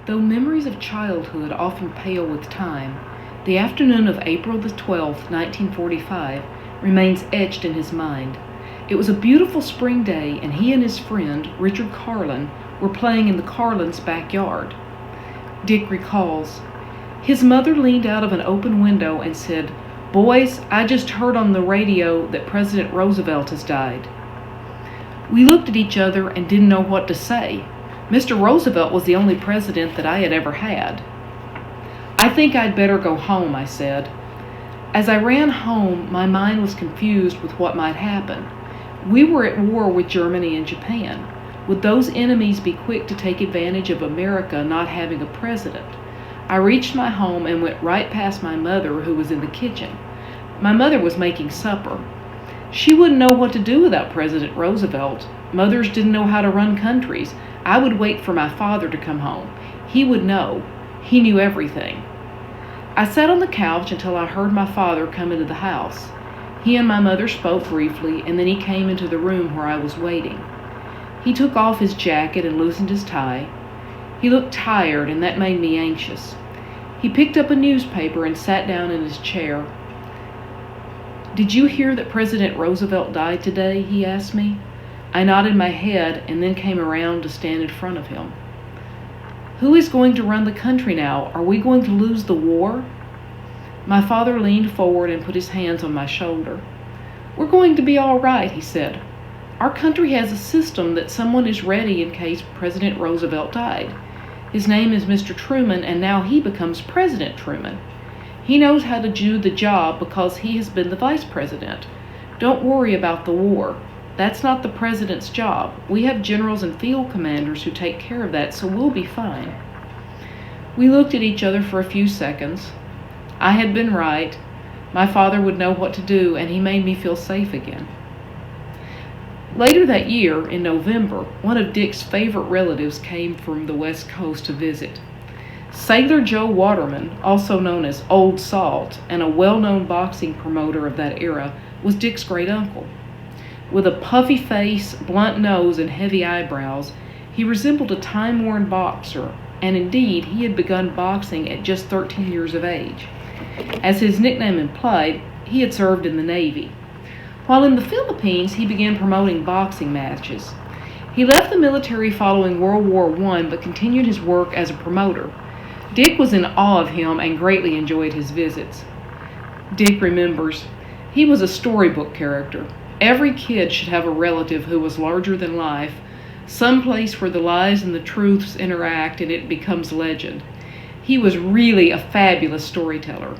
Though memories of childhood often pale with time, the afternoon of April the 12th, 1945, remains etched in his mind. It was a beautiful spring day, and he and his friend, Richard Carlin, were playing in the Carlins' backyard. Dick recalls, his mother leaned out of an open window and said, "Boys, I just heard on the radio that President Roosevelt has died." We looked at each other and didn't know what to say. Mr. Roosevelt was the only president that I had ever had. "I think I'd better go home," I said. As I ran home, my mind was confused with what might happen. We were at war with Germany and Japan. Would those enemies be quick to take advantage of America not having a president? I reached my home and went right past my mother, who was in the kitchen. My mother was making supper. She wouldn't know what to do without President Roosevelt. Mothers didn't know how to run countries. I would wait for my father to come home. He would know. He knew everything. I sat on the couch until I heard my father come into the house. He and my mother spoke briefly, and then he came into the room where I was waiting. He took off his jacket and loosened his tie. He looked tired, and that made me anxious. He picked up a newspaper and sat down in his chair. "Did you hear that President Roosevelt died today?" he asked me. I nodded my head and then came around to stand in front of him. "Who is going to run the country now? Are we going to lose the war?" My father leaned forward and put his hands on my shoulder. "We're going to be all right," he said. "Our country has a system that someone is ready in case President Roosevelt died. His name is Mr. Truman, and now he becomes President Truman. He knows how to do the job because he has been the vice president. Don't worry about the war. That's not the president's job. We have generals and field commanders who take care of that, so we'll be fine." We looked at each other for a few seconds. I had been right. My father would know what to do, and he made me feel safe again. Later that year, in November, one of Dick's favorite relatives came from the West Coast to visit. Sailor Joe Waterman, also known as Old Salt, and a well-known boxing promoter of that era, was Dick's great-uncle. With a puffy face, blunt nose, and heavy eyebrows, he resembled a time-worn boxer, and indeed he had begun boxing at just 13 years of age. As his nickname implied, he had served in the Navy. While in the Philippines, he began promoting boxing matches. He left the military following World War I, but continued his work as a promoter. Dick was in awe of him and greatly enjoyed his visits. Dick remembers, he was a storybook character. Every kid should have a relative who was larger than life, some place where the lies and the truths interact and it becomes legend. He was really a fabulous storyteller.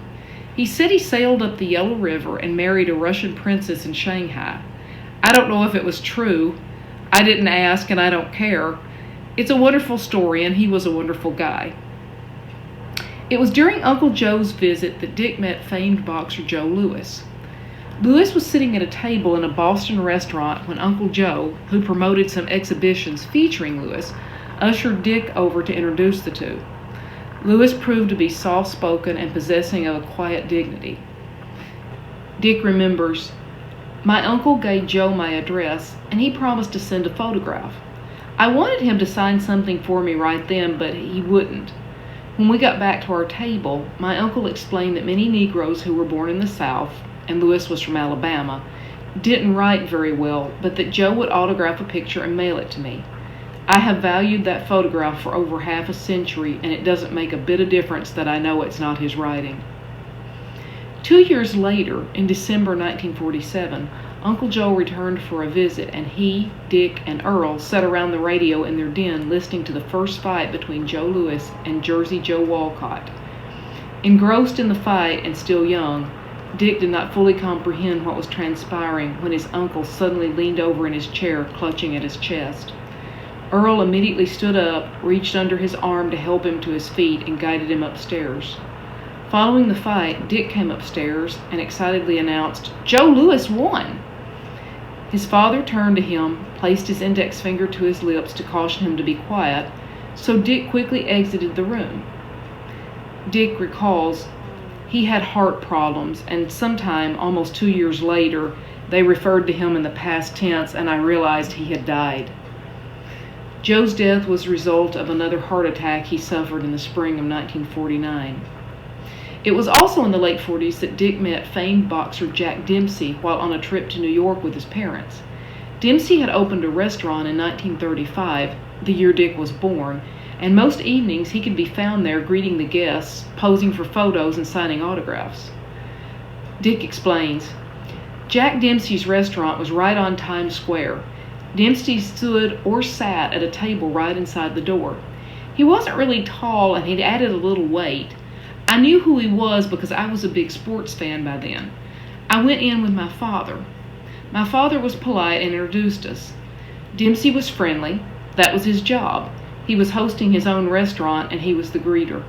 He said he sailed up the Yellow River and married a Russian princess in Shanghai. I don't know if it was true. I didn't ask, and I don't care. It's a wonderful story, and he was a wonderful guy. It was during Uncle Joe's visit that Dick met famed boxer Joe Louis. Louis was sitting at a table in a Boston restaurant when Uncle Joe, who promoted some exhibitions featuring Louis, ushered Dick over to introduce the two. Louis proved to be soft-spoken and possessing of a quiet dignity. Dick remembers, "My uncle gave Joe my address, and he promised to send a photograph. I wanted him to sign something for me right then, but he wouldn't. When we got back to our table, my uncle explained that many Negroes who were born in the South, and Louis was from Alabama, didn't write very well, but that Joe would autograph a picture and mail it to me. I have valued that photograph for over half a century, and it doesn't make a bit of difference that I know it's not his writing." 2 years later, in December 1947, Uncle Joe returned for a visit, and he, Dick, and Earl sat around the radio in their den listening to the first fight between Joe Louis and Jersey Joe Walcott. Engrossed in the fight and still young, Dick did not fully comprehend what was transpiring when his uncle suddenly leaned over in his chair, clutching at his chest. Earl immediately stood up, reached under his arm to help him to his feet, and guided him upstairs. Following the fight, Dick came upstairs and excitedly announced, "Joe Louis won!" His father turned to him, placed his index finger to his lips to caution him to be quiet, so Dick quickly exited the room. Dick recalls, he had heart problems, and sometime, almost 2 years later, they referred to him in the past tense, and I realized he had died. Joe's death was the result of another heart attack he suffered in the spring of 1949. It was also in the late 40s that Dick met famed boxer Jack Dempsey while on a trip to New York with his parents. Dempsey had opened a restaurant in 1935, the year Dick was born, and most evenings he could be found there greeting the guests, posing for photos and signing autographs. Dick explains, Jack Dempsey's restaurant was right on Times Square. Dempsey stood or sat at a table right inside the door. He wasn't really tall and he'd added a little weight. I knew who he was because I was a big sports fan by then. I went in with my father. My father was polite and introduced us. Dempsey was friendly. That was his job. He was hosting his own restaurant and he was the greeter.